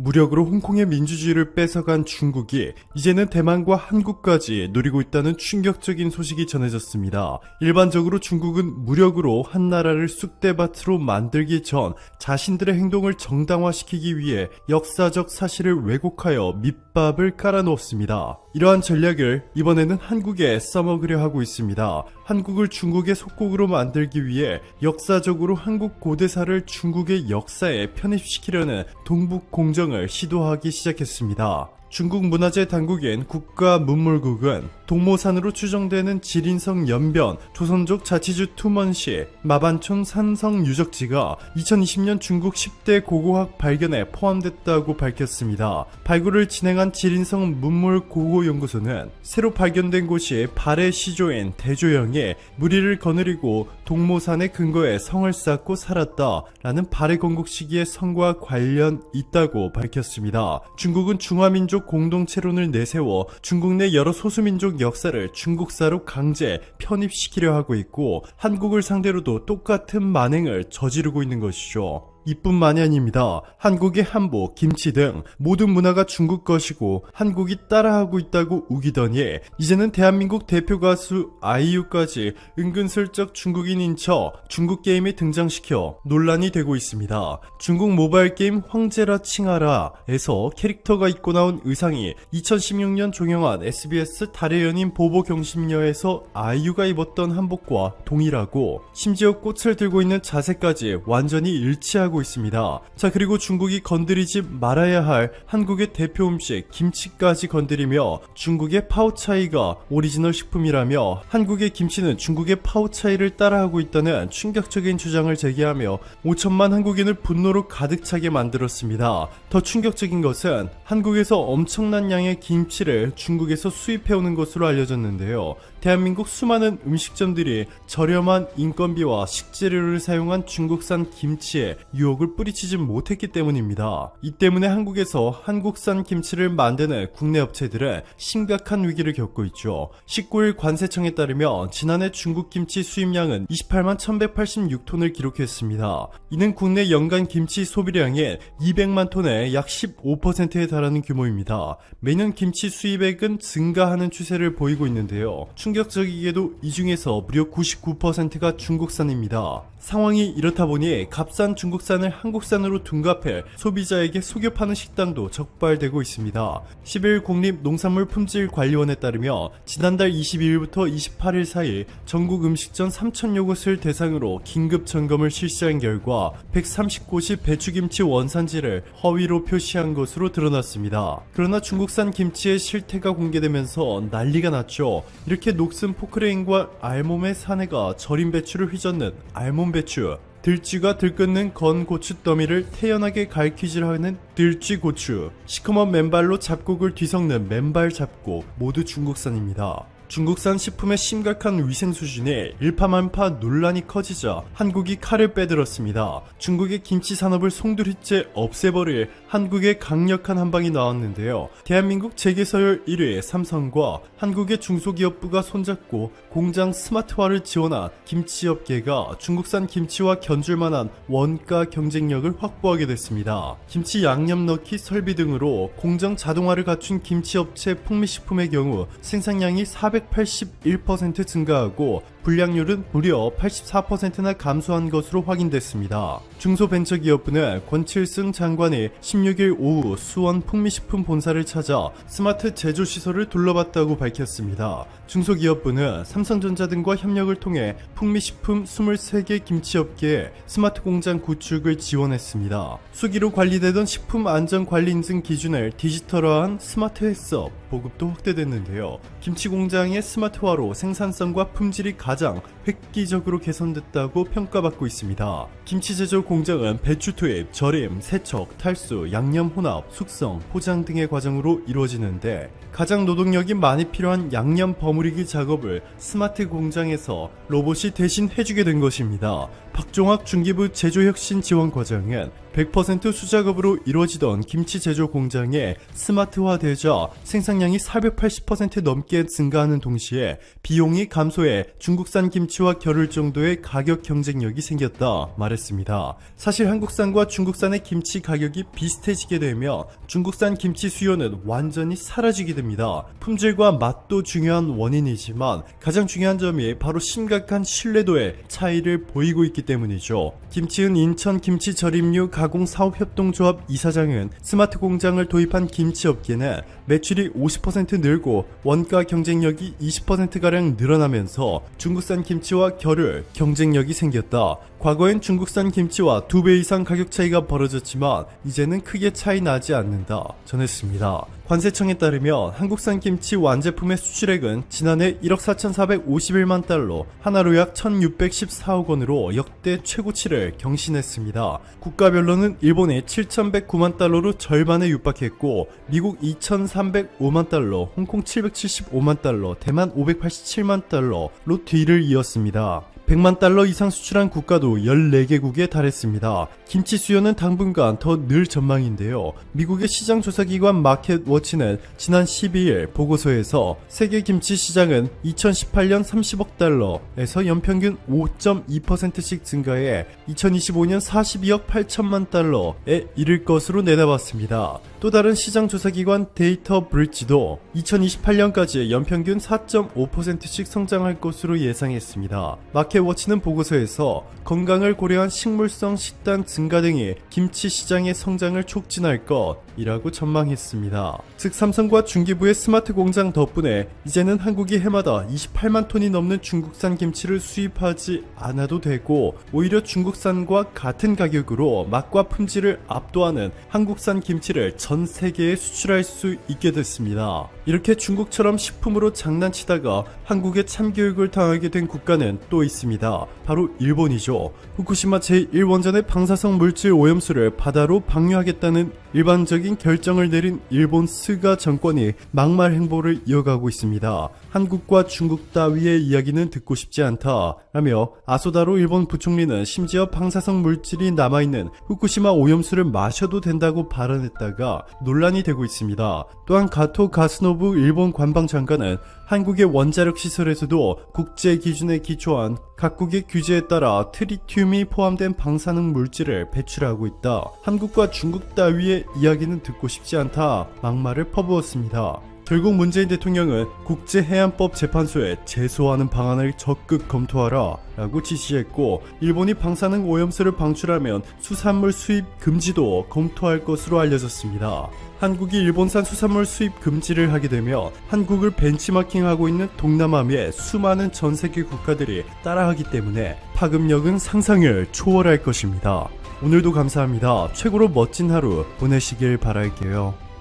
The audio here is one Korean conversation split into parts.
무력으로 홍콩의 민주주의를 뺏어간 중국이 이제는 대만과 한국까지 노리고 있다는 충격적인 소식이 전해졌습니다. 일반적으로 중국은 무력으로 한 나라를 쑥대밭으로 만들기 전 자신들의 행동을 정당화시키기 위해 역사적 사실을 왜곡하여 밑밥을 깔아놓습니다. 이러한 전략을 이번에는 한국에 써먹으려 하고 있습니다. 한국을 중국의 속국으로 만들기 위해 역사적으로 한국 고대사를 중국의 역사에 편입시키려는 동북공정을 시도하기 시작했습니다. 중국 문화재 당국인 국가문물국은 동모산으로 추정되는 지린성 연변 조선족 자치주 투먼시 마반촌 산성 유적지가 2020년 중국 10대 고고학 발견에 포함됐다고 밝혔습니다. 발굴을 진행한 지린성 문물고고연구소는 새로 발견된 곳이 발해 시조인 대조영이 무리를 거느리고 동모산의 근거에 성을 쌓고 살았다라는 발해 건국 시기의 성과 관련 있다고 밝혔습니다. 중국은 중화민족 공동체론을 내세워 중국 내 여러 소수민족 역사를 중국사로 강제 편입시키려 하고 있고 한국을 상대로도 똑같은 만행을 저지르고 있는 것이죠. 이뿐만이 아닙니다. 한국의 한복, 김치 등 모든 문화가 중국 것이고 한국이 따라하고 있다고 우기더니 이제는 대한민국 대표 가수 아이유까지 은근슬쩍 중국인인 척 중국 게임에 등장시켜 논란이 되고 있습니다. 중국 모바일 게임 황제라 칭하라에서 캐릭터가 입고 나온 의상이 2016년 종영한 SBS 달의 연인 보보 경심녀에서 아이유가 입었던 한복과 동일하고 심지어 꽃을 들고 있는 자세까지 완전히 일치하고 있습니다. 자, 그리고 중국이 건드리지 말아야 할 한국의 대표 음식 김치까지 건드리며 중국의 파오차이가 오리지널 식품이라며 한국의 김치는 중국의 파오차이를 따라하고 있다는 충격적인 주장을 제기하며 5천만 한국인을 분노로 가득 차게 만들었습니다. 더 충격적인 것은 한국에서 엄청난 양의 김치를 중국에서 수입해오는 것으로 알려졌는데요. 대한민국 수많은 음식점들이 저렴한 인건비와 식재료를 사용한 중국산 김치에 유혹을 뿌리치지 못했기 때문입니다. 이 때문에 한국에서 한국산 김치를 만드는 국내 업체들은 심각한 위기를 겪고 있죠. 19일 관세청에 따르면 지난해 중국 김치 수입량은 28만 1186톤을 기록했습니다. 이는 국내 연간 김치 소비량의 200만 톤의 약 15%에 달하는 규모입니다. 매년 김치 수입액은 증가하는 추세를 보이고 있는데요. 충격적이게도 이 중에서 무려 99%가 중국산입니다. 상황이 이렇다 보니 값싼 중국산을 한국산으로 둔갑해 소비자에게 속여 파는 식당도 적발되고 있습니다. 10일 국립농산물품질관리원에 따르면 지난달 22일부터 28일 사이 전국 음식점 3,000여 곳을 대상으로 긴급 점검을 실시한 결과 130곳이 배추김치 원산지를 허위로 표시한 것으로 드러났습니다. 그러나 중국산 김치의 실태가 공개되면서 난리가 났죠. 이렇게 녹슨 포크레인과 알몸의 사내가 절인 배추를 휘젓는 알몸배추, 들쥐가 들끓는 건 고추 더미를 태연하게 갈퀴질하는 들쥐고추, 시커먼 맨발로 잡곡을 뒤섞는 맨발 잡곡 모두 중국산입니다. 중국산 식품의 심각한 위생 수준에 일파만파 논란이 커지자 한국이 칼을 빼들었습니다. 중국의 김치 산업을 송두리째 없애버릴 한국의 강력한 한방이 나왔는데요. 대한민국 재계서열 1위 삼성과 한국의 중소기업부가 손잡고 공장 스마트화를 지원한 김치업계가 중국산 김치와 견줄만한 원가 경쟁력을 확보하게 됐습니다. 김치 양념 넣기 설비 등으로 공정 자동화를 갖춘 김치업체 풍미식품의 경우 생산량이 481% 증가하고 불량률은 무려 84%나 감소한 것으로 확인됐습니다. 중소벤처기업부는 권칠승 장관이 16일 오후 수원 풍미식품 본사를 찾아 스마트 제조시설을 둘러봤다고 밝혔습니다. 중소기업부는 삼성전자 등과 협력을 통해 풍미식품 23개 김치업계에 스마트 공장 구축을 지원했습니다. 수기로 관리되던 식품안전관리 인증 기준을 디지털화한 스마트 햇섭 보급도 확대됐는데요. 김치 공장의 스마트화로 생산성과 품질이 가장 획기적으로 개선됐다고 평가받고 있습니다. 김치 제조 공장은 배추 투입, 절임, 세척, 탈수, 양념 혼합, 숙성, 포장 등의 과정으로 이루어지는데 가장 노동력이 많이 필요한 양념 버무리기 작업을 스마트 공장에서 로봇이 대신 해주게 된 것입니다. 박종학 중기부 제조혁신 지원 과장은 100% 수작업으로 이루어지던 김치 제조 공장에 스마트화되자 생산량이 480% 넘게 증가하는 동시에 비용이 감소해 중국산 김치와 겨룰 정도의 가격 경쟁력이 생겼다 말했습니다. 사실 한국산과 중국산의 김치 가격이 비슷해지게 되며 중국산 김치 수요는 완전히 사라지게 됩니다. 품질과 맛도 중요한 원인이지만 가장 중요한 점이 바로 심각한 신뢰도의 차이를 보이고 있기 때문이죠. 김치은 인천 김치절임류 가공사업협동조합 이사장은 스마트 공장을 도입한 김치업계는 매출이 50% 늘고 원가 경쟁력이 20%가량 늘어나면서 중국산 김치와 겨룰 경쟁력이 생겼다. 과거엔 중국산 김치와 2배 이상 가격 차이가 벌어졌지만 이제는 크게 차이 나지 않는다 전했습니다. 관세청에 따르면 한국산 김치 완제품의 수출액은 지난해 1억 4,451만 달러, 하나로 약 1,614억 원으로 역대 최고치를 경신했습니다. 국가별로는 일본이 7,109만 달러로 절반에 육박했고 미국 2,305만 달러, 홍콩 775만 달러, 대만 587만 달러로 뒤를 이었습니다. 100만 달러 이상 수출한 국가도 14개국에 달했습니다. 김치 수요는 당분간 더 늘 전망인데요. 미국의 시장조사기관 마켓워치는 지난 12일 보고서에서 세계 김치 시장은 2018년 30억 달러에서 연평균 5.2%씩 증가해 2025년 42억 8천만 달러에 이를 것으로 내다봤습니다. 또 다른 시장조사기관 데이터 브릿지도 2028년까지 연평균 4.5%씩 성장할 것으로 예상했습니다. 마켓워치는 보고서에서 건강을 고려한 식물성 식단 증가 등이 김치 시장의 성장을 촉진할 것이라고 전망했습니다. 즉 삼성과 중기부의 스마트 공장 덕분에 이제는 한국이 해마다 28만 톤이 넘는 중국산 김치를 수입하지 않아도 되고 오히려 중국산과 같은 가격으로 맛과 품질을 압도하는 한국산 김치를 전 세계에 수출할 수 있게 됐습니다. 이렇게 중국처럼 식품으로 장난치다가 한국에 참교육을 당하게 된 국가는 또 있습니다. 바로 일본이죠. 후쿠시마 제1원전의 방사성 물질 오염수를 바다로 방류하겠다는 일반적인 결정을 내린 일본 스가 정권이 막말 행보를 이어가고 있습니다. 한국과 중국 따위의 이야기는 듣고 싶지 않다 라며 아소다로 일본 부총리는 심지어 방사성 물질이 남아있는 후쿠시마 오염수를 마셔도 된다고 발언했다가 논란이 되고 있습니다. 또한 가토 가스노부 일본 관방장관은 한국의 원자력 시설에서도 국제 기준에 기초한 각국의 규제에 따라 트리튬이 포함된 방사능 물질을 배출하고 있다. 한국과 중국 따위의 이야기는 듣고 싶지 않다 막말을 퍼부었습니다. 결국 문재인 대통령은 국제해양법 재판소에 제소하는 방안을 적극 검토하라 라고 지시했고 일본이 방사능 오염수를 방출하면 수산물 수입 금지도 검토할 것으로 알려졌습니다. 한국이 일본산 수산물 수입 금지를 하게 되면 한국을 벤치마킹하고 있는 동남아의 수많은 전세계 국가들이 따라하기 때문에 파급력은 상상을 초월할 것입니다. 오늘도 감사합니다. 최고로 멋진 하루 보내시길 바랄게요.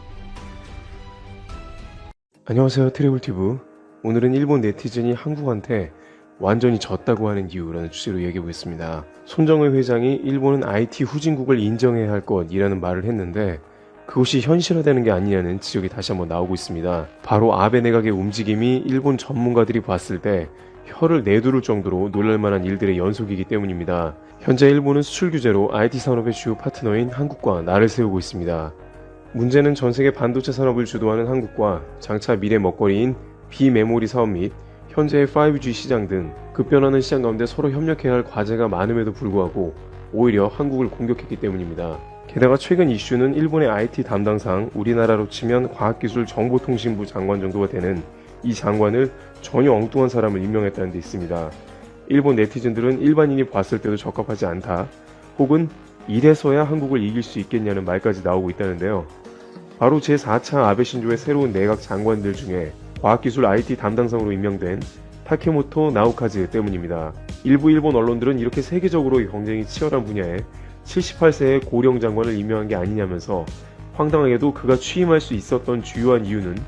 안녕하세요, 트래블튜브. 오늘은 일본 네티즌이 한국한테 완전히 졌다고 하는 이유라는 주제로 얘기해보겠습니다. 손정의 회장이 일본은 IT 후진국을 인정해야 할 것이라는 말을 했는데 그것이 현실화되는 게 아니냐는 지적이 다시 한번 나오고 있습니다. 바로 아베 내각의 움직임이 일본 전문가들이 봤을 때 혀를 내두를 정도로 놀랄만한 일들의 연속이기 때문입니다. 현재 일본은 수출 규제로 IT 산업의 주요 파트너인 한국과 나를 세우고 있습니다. 문제는 전세계 반도체 산업을 주도하는 한국과 장차 미래 먹거리인 비메모리 사업 및 현재의 5G 시장 등 급변하는 시장 가운데 서로 협력해야 할 과제가 많음에도 불구하고 오히려 한국을 공격했기 때문입니다. 게다가 최근 이슈는 일본의 IT 담당상 우리나라로 치면 과학기술정보통신부 장관 정도가 되는 이 장관을 전혀 엉뚱한 사람을 임명했다는 데 있습니다. 일본 네티즌들은 일반인이 봤을 때도 적합하지 않다 혹은 이래서야 한국을 이길 수 있겠냐는 말까지 나오고 있다는데요. 바로 제4차 아베 신조의 새로운 내각 장관들 중에 과학기술 IT 담당상으로 임명된 타케모토 나우카즈 때문입니다. 일부 일본 언론들은 이렇게 세계적으로 경쟁이 치열한 분야에 78세의 고령 장관을 임명한 게 아니냐면서 황당하게도 그가 취임할 수 있었던 주요한 이유는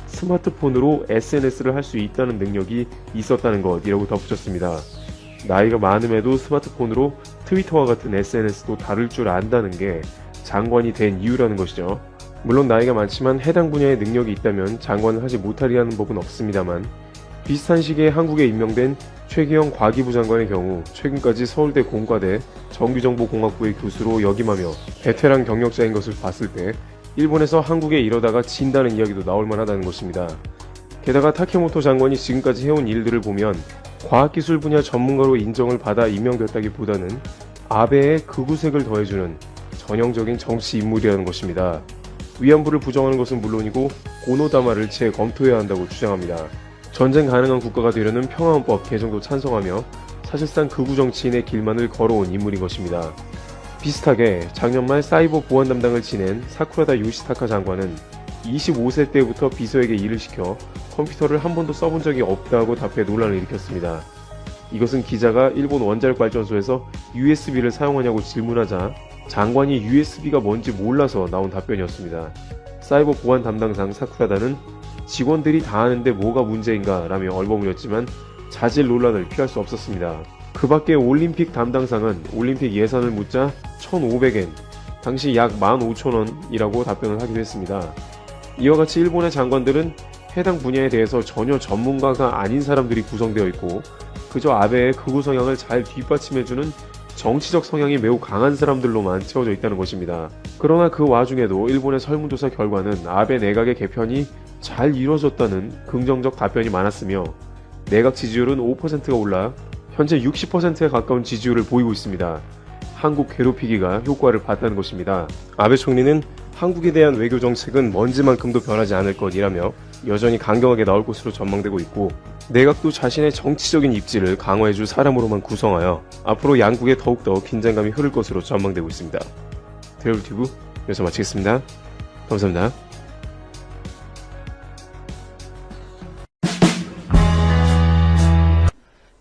스마트폰으로 SNS를 할 수 있다는 능력이 있었다는 것이라고 덧붙였습니다. 나이가 많음에도 스마트폰으로 트위터와 같은 SNS도 다룰 줄 안다는 게 장관이 된 이유라는 것이죠. 물론 나이가 많지만 해당 분야에 능력이 있다면 장관을 하지 못하리라는 법은 없습니다만 비슷한 시기에 한국에 임명된 최기영 과기부 장관의 경우 최근까지 서울대 공과대 정규정보공학부의 교수로 역임하며 베테랑 경력자인 것을 봤을 때 일본에서 한국에 이러다가 진다는 이야기도 나올 만하다는 것입니다. 게다가 타케모토 장관이 지금까지 해온 일들을 보면 과학기술 분야 전문가로 인정을 받아 임명됐다기보다는 아베의 극우색을 더해주는 전형적인 정치 인물이라는 것입니다. 위안부를 부정하는 것은 물론이고 고노다마를 재검토해야 한다고 주장합니다. 전쟁 가능한 국가가 되려는 평화헌법 개정도 찬성하며 사실상 극우 정치인의 길만을 걸어온 인물인 것입니다. 비슷하게 작년 말 사이버 보안 담당을 지낸 사쿠라다 요시타카 장관은 25세 때부터 비서에게 일을 시켜 컴퓨터를 한 번도 써본 적이 없다고 답해 논란을 일으켰습니다. 이것은 기자가 일본 원자력 발전소에서 USB를 사용하냐고 질문하자 장관이 USB가 뭔지 몰라서 나온 답변이었습니다. 사이버 보안 담당상 사쿠라다는 직원들이 다 아는데 뭐가 문제인가 라며 얼버무렸지만 자질 논란을 피할 수 없었습니다. 그 밖에 올림픽 담당상은 올림픽 예산을 묻자 1,500엔, 당시 약 15,000원이라고 답변을 하기도 했습니다. 이와 같이 일본의 장관들은 해당 분야에 대해서 전혀 전문가가 아닌 사람들이 구성되어 있고 그저 아베의 극우 성향을 잘 뒷받침해주는 정치적 성향이 매우 강한 사람들로만 채워져 있다는 것입니다. 그러나 그 와중에도 일본의 설문조사 결과는 아베 내각의 개편이 잘 이루어졌다는 긍정적 답변이 많았으며 내각 지지율은 5%가 올라 현재 60%에 가까운 지지율을 보이고 있습니다. 한국 괴롭히기가 효과를 봤다는 것입니다. 아베 총리는 한국에 대한 외교 정책은 먼지만큼도 변하지 않을 것이라며 여전히 강경하게 나올 것으로 전망되고 있고 내각도 자신의 정치적인 입지를 강화해줄 사람으로만 구성하여 앞으로 양국에 더욱더 긴장감이 흐를 것으로 전망되고 있습니다. 드래블튜브 여기서 마치겠습니다. 감사합니다.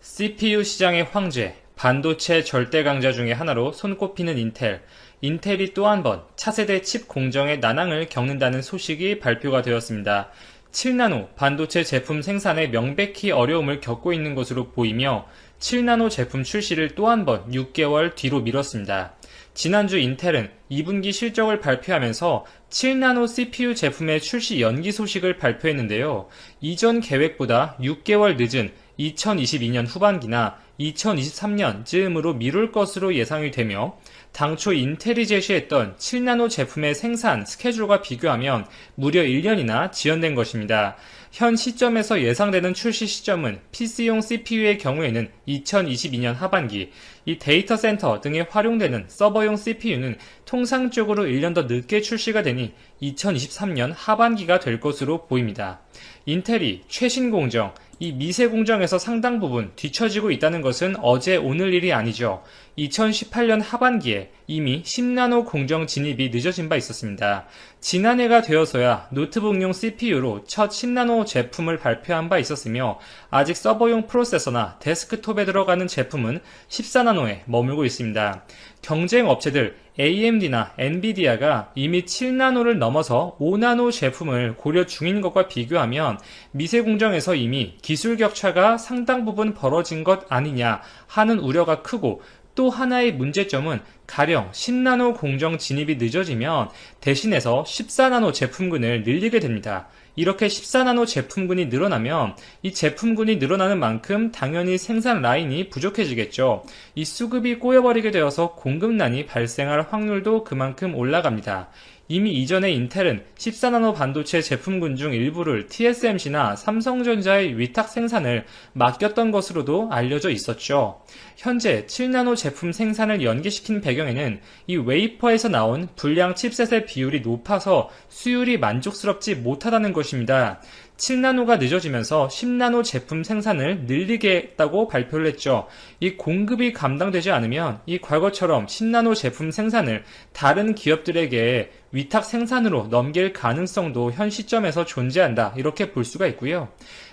CPU 시장의 황제, 반도체 절대 강자 중의 하나로 손꼽히는 인텔. 인텔이 또 한 번 차세대 칩 공정의 난항을 겪는다는 소식이 발표가 되었습니다. 7나노 반도체 제품 생산에 명백히 어려움을 겪고 있는 것으로 보이며 7나노 제품 출시를 또 한 번 6개월 뒤로 미뤘습니다. 지난주 인텔은 2분기 실적을 발표하면서 7나노 CPU 제품의 출시 연기 소식을 발표했는데요. 이전 계획보다 6개월 늦은 2022년 후반기나 2023년 즈음으로 미룰 것으로 예상이 되며 당초 인텔이 제시했던 7나노 제품의 생산 스케줄과 비교하면 무려 1년이나 지연된 것입니다. 현 시점에서 예상되는 출시 시점은 PC용 CPU의 경우에는 2022년 하반기, 이 데이터 센터 등에 활용되는 서버용 CPU는 통상적으로 1년 더 늦게 출시가 되니 2023년 하반기가 될 것으로 보입니다. 인텔이 최신 공정, 이 미세 공정에서 상당 부분 뒤처지고 있다는 것은 어제 오늘 일이 아니죠. 2018년 하반기에 이미 10나노 공정 진입이 늦어진 바 있었습니다. 지난해가 되어서야 노트북용 CPU로 첫 10나노 제품을 발표한 바 있었으며 아직 서버용 프로세서나 데스크톱에 들어가는 제품은 14나노에 머물고 있습니다. 경쟁 업체들 AMD나 엔비디아가 이미 7나노를 넘어서 5나노 제품을 고려 중인 것과 비교하면 미세 공정에서 이미 기술 격차가 상당 부분 벌어진 것 아니냐 하는 우려가 크고 또 하나의 문제점은 가령 10나노 공정 진입이 늦어지면 대신해서 14나노 제품군을 늘리게 됩니다. 이렇게 14나노 제품군이 늘어나면 이 제품군이 늘어나는 만큼 당연히 생산 라인이 부족해지겠죠. 이 수급이 꼬여버리게 되어서 공급난이 발생할 확률도 그만큼 올라갑니다. 이미 이전에 인텔은 14나노 반도체 제품군 중 일부를 TSMC나 삼성전자의 위탁 생산을 맡겼던 것으로도 알려져 있었죠. 현재 7나노 제품 생산을 연기시킨 배경에는 이 웨이퍼에서 나온 불량 칩셋의 비율이 높아서 수율이 만족스럽지 못하다는 것입니다. 7나노가 늦어지면서 10나노 제품 생산을 늘리겠다고 발표를 했죠. 이 공급이 감당되지 않으면 이 과거처럼 10나노 제품 생산을 다른 기업들에게 위탁 생산으로 넘길 가능성도 현 시점에서 존재한다. 이렇게 볼 수가 있고요.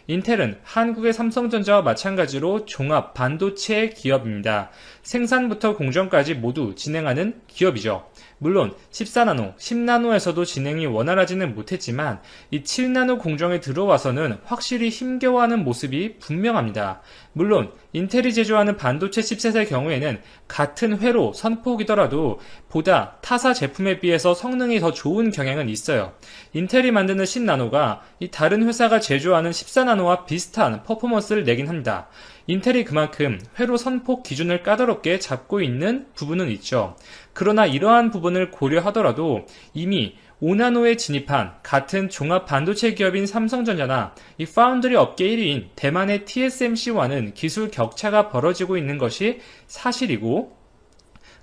인텔은 한국의 삼성전자와 마찬가지로 종합 반도체 기업입니다. 생산부터 공정까지 모두 진행하는 기업이죠. 물론 14나노, 10나노에서도 진행이 원활하지는 못했지만 이 7나노 공정에 들어와서는 확실히 힘겨워하는 모습이 분명합니다. 물론 인텔이 제조하는 반도체 칩셋의 경우에는 같은 회로 선폭이더라도 보다 타사 제품에 비해서 성능이 더 좋은 경향은 있어요. 인텔이 만드는 10나노가 이 다른 회사가 제조하는 14나노와 비슷한 퍼포먼스를 내긴 합니다. 인텔이 그만큼 회로 선폭 기준을 까다롭게 잡고 있는 부분은 있죠. 그러나 이러한 부분을 고려하더라도 이미 5나노에 진입한 같은 종합 반도체 기업인 삼성전자나 이 파운드리 업계 1위인 대만의 TSMC와는 기술 격차가 벌어지고 있는 것이 사실이고,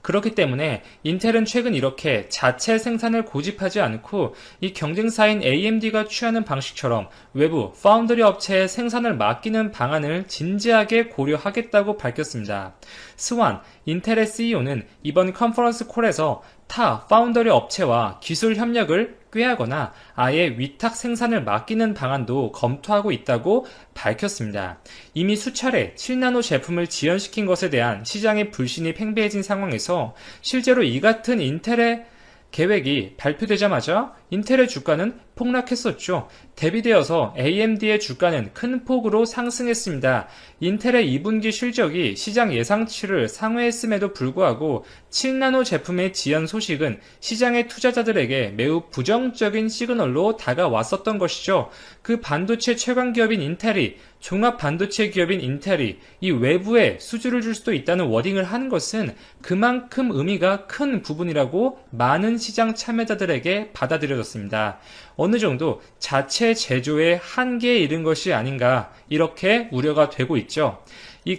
그렇기 때문에 인텔은 최근 이렇게 자체 생산을 고집하지 않고 이 경쟁사인 AMD가 취하는 방식처럼 외부 파운드리 업체에 생산을 맡기는 방안을 진지하게 고려하겠다고 밝혔습니다. 스완, 인텔의 CEO는 이번 컨퍼런스 콜에서 타 파운더리 업체와 기술 협력을 꾀하거나 아예 위탁 생산을 맡기는 방안도 검토하고 있다고 밝혔습니다. 이미 수차례 7나노 제품을 지연시킨 것에 대한 시장의 불신이 팽배해진 상황에서 실제로 이 같은 인텔의 계획이 발표되자마자 인텔의 주가는 폭락했었죠. 대비되어서 AMD의 주가는 큰 폭으로 상승했습니다. 인텔의 2분기 실적이 시장 예상치를 상회했음에도 불구하고 7나노 제품의 지연 소식은 시장의 투자자들에게 매우 부정적인 시그널로 다가왔었던 것이죠. 그 반도체 최강 기업인 인텔이, 종합 반도체 기업인 인텔이 이 외부에 수주를 줄 수도 있다는 워딩을 하는 것은 그만큼 의미가 큰 부분이라고 많은 시장 참여자들에게 받아들여졌습니다. 어느 정도 자체 제조의 한계에 이른 것이 아닌가, 이렇게 우려가 되고 있죠.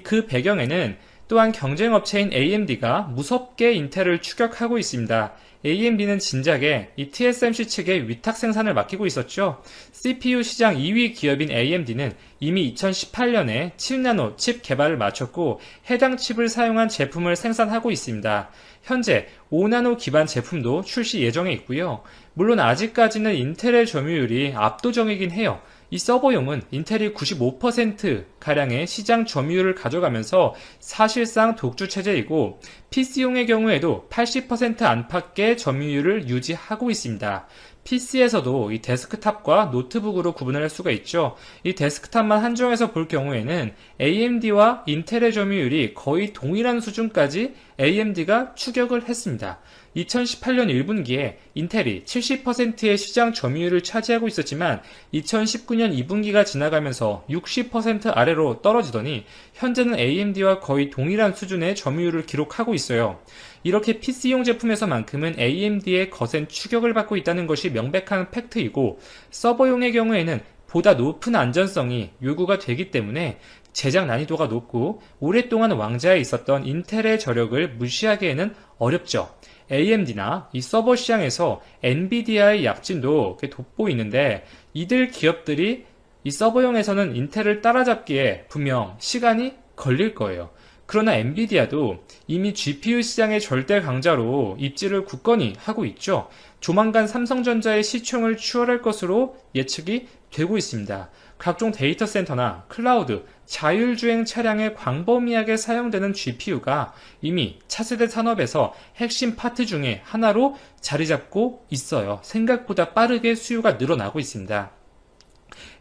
그 배경에는 또한 경쟁업체인 AMD가 무섭게 인텔을 추격하고 있습니다. AMD는 진작에 이 TSMC 측에 위탁 생산을 맡기고 있었죠. CPU 시장 2위 기업인 AMD는 이미 2018년에 7나노 칩 개발을 마쳤고 해당 칩을 사용한 제품을 생산하고 있습니다. 현재 5나노 기반 제품도 출시 예정에 있고요. 물론 아직까지는 인텔의 점유율이 압도적이긴 해요. 이 서버용은 인텔이 95%가량의 시장 점유율을 가져가면서 사실상 독주 체제이고, PC용의 경우에도 80% 안팎의 점유율을 유지하고 있습니다. PC에서도 이 데스크탑과 노트북으로 구분을 할 수가 있죠. 이 데스크탑만 한정해서 볼 경우에는 AMD와 인텔의 점유율이 거의 동일한 수준까지 AMD가 추격을 했습니다. 2018년 1분기에 인텔이 70%의 시장 점유율을 차지하고 있었지만 2019년 2분기가 지나가면서 60% 아래로 떨어지더니 현재는 AMD와 거의 동일한 수준의 점유율을 기록하고 있어요. 이렇게 PC용 제품에서만큼은 AMD의 거센 추격을 받고 있다는 것이 명백한 팩트이고, 서버용의 경우에는 보다 높은 안전성이 요구가 되기 때문에 제작 난이도가 높고 오랫동안 왕좌에 있었던 인텔의 저력을 무시하기에는 어렵죠. AMD나 이 서버 시장에서 엔비디아의 약진도 돋보이는데, 이들 기업들이 이 서버용에서는 인텔을 따라잡기에 분명 시간이 걸릴 거예요. 그러나 엔비디아도 이미 GPU 시장의 절대 강자로 입지를 굳건히 하고 있죠. 조만간 삼성전자의 시총을 추월할 것으로 예측이 되고 있습니다. 각종 데이터 센터나 클라우드, 자율주행 차량에 광범위하게 사용되는 GPU가 이미 차세대 산업에서 핵심 파트 중에 하나로 자리 잡고 있어요. 생각보다 빠르게 수요가 늘어나고 있습니다.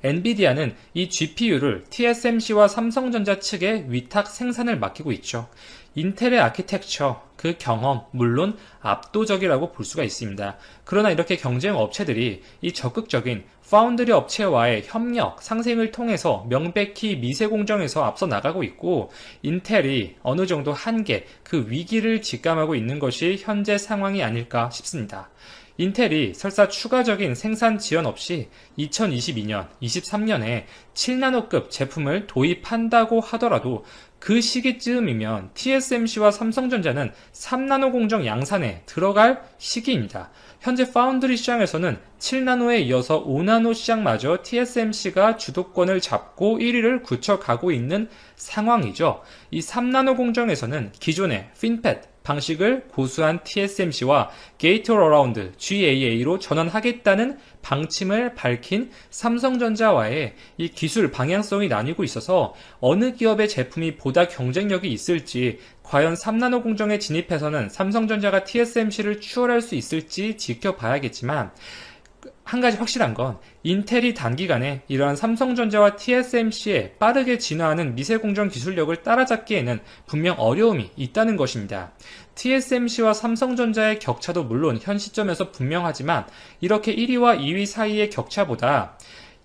엔비디아는 이 GPU를 TSMC와 삼성전자 측에 위탁 생산을 맡기고 있죠. 인텔의 아키텍처, 그 경험, 물론 압도적이라고 볼 수가 있습니다. 그러나 이렇게 경쟁 업체들이 이 적극적인 파운드리 업체와의 협력, 상생을 통해서 명백히 미세 공정에서 앞서 나가고 있고, 인텔이 어느 정도 한계, 그 위기를 직감하고 있는 것이 현재 상황이 아닐까 싶습니다. 인텔이 설사 추가적인 생산 지연 없이 2022년, 23년에 7나노급 제품을 도입한다고 하더라도 그 시기쯤이면 TSMC와 삼성전자는 3나노 공정 양산에 들어갈 시기입니다. 현재 파운드리 시장에서는 7나노에 이어서 5나노 시장마저 TSMC가 주도권을 잡고 1위를 굳혀가고 있는 상황이죠. 이 3나노 공정에서는 기존의 핀팻, 방식을 고수한 TSMC와 게이트-어라운드 GAA로 전환하겠다는 방침을 밝힌 삼성전자와의 이 기술 방향성이 나뉘고 있어서 어느 기업의 제품이 보다 경쟁력이 있을지, 과연 3나노 공정에 진입해서는 삼성전자가 TSMC를 추월할 수 있을지 지켜봐야겠지만, 한 가지 확실한 건 인텔이 단기간에 이러한 삼성전자와 TSMC의 빠르게 진화하는 미세공정 기술력을 따라잡기에는 분명 어려움이 있다는 것입니다. TSMC와 삼성전자의 격차도 물론 현 시점에서 분명하지만 이렇게 1위와 2위 사이의 격차보다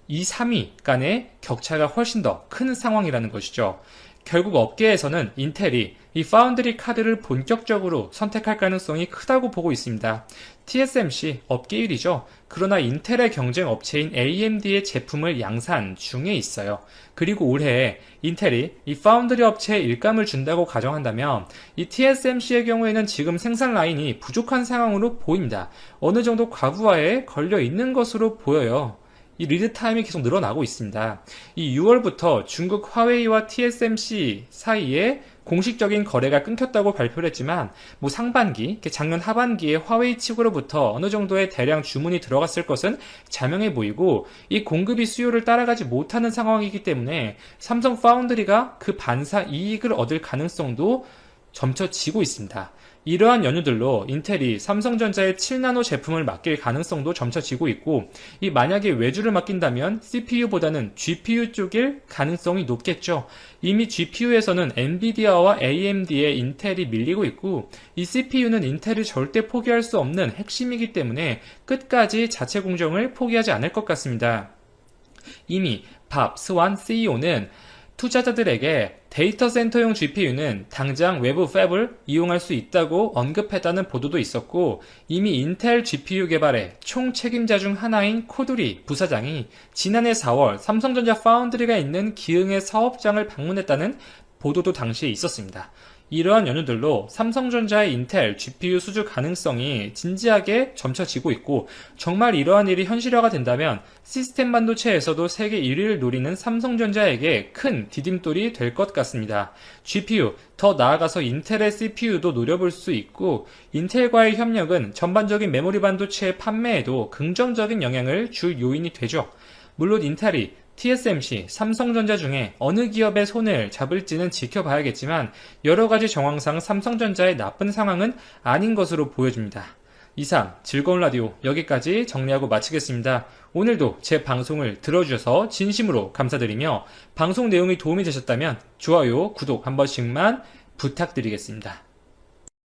2, 3위 간의 격차가 훨씬 더 큰 상황이라는 것이죠. 결국 업계에서는 인텔이 이 파운드리 카드를 본격적으로 선택할 가능성이 크다고 보고 있습니다. TSMC 업계 1위죠. 그러나 인텔의 경쟁 업체인 AMD의 제품을 양산 중에 있어요. 그리고 올해 인텔이 이 파운드리 업체에 일감을 준다고 가정한다면 이 TSMC의 경우에는 지금 생산 라인이 부족한 상황으로 보입니다. 어느 정도 과부하에 걸려 있는 것으로 보여요. 이 리드 타임이 계속 늘어나고 있습니다. 이 6월부터 중국 화웨이와 TSMC 사이에 공식적인 거래가 끊겼다고 발표를 했지만 상반기, 작년 하반기에 화웨이 측으로부터 어느 정도의 대량 주문이 들어갔을 것은 자명해 보이고 이 공급이 수요를 따라가지 못하는 상황이기 때문에 삼성 파운드리가 그 반사 이익을 얻을 가능성도 점쳐지고 있습니다. 이러한 연유들로 인텔이 삼성전자의 7나노 제품을 맡길 가능성도 점쳐지고 있고, 이 만약에 외주를 맡긴다면 CPU보다는 GPU 쪽일 가능성이 높겠죠. 이미 GPU에서는 엔비디아와 AMD의 인텔이 밀리고 있고, 이 CPU는 인텔이 절대 포기할 수 없는 핵심이기 때문에 끝까지 자체 공정을 포기하지 않을 것 같습니다. 이미 밥 스완 CEO는 투자자들에게 데이터 센터용 GPU는 당장 외부 팹을 이용할 수 있다고 언급했다는 보도도 있었고, 이미 인텔 GPU 개발의 총 책임자 중 하나인 코두리 부사장이 지난해 4월 삼성전자 파운드리가 있는 기흥의 사업장을 방문했다는 보도도 당시에 있었습니다. 이러한 연유들로 삼성전자의 인텔 GPU 수주 가능성이 진지하게 점쳐지고 있고, 정말 이러한 일이 현실화가 된다면 시스템 반도체에서도 세계 1위를 노리는 삼성전자에게 큰 디딤돌이 될 것 같습니다. GPU, 더 나아가서 인텔의 CPU도 노려볼 수 있고, 인텔과의 협력은 전반적인 메모리 반도체의 판매에도 긍정적인 영향을 줄 요인이 되죠. 물론 인텔이 TSMC, 삼성전자 중에 어느 기업의 손을 잡을지는 지켜봐야겠지만 여러가지 정황상 삼성전자의 나쁜 상황은 아닌 것으로 보여집니다. 이상 즐거운 라디오 여기까지 정리하고 마치겠습니다. 오늘도 제 방송을 들어주셔서 진심으로 감사드리며 방송 내용이 도움이 되셨다면 좋아요, 구독 한 번씩만 부탁드리겠습니다.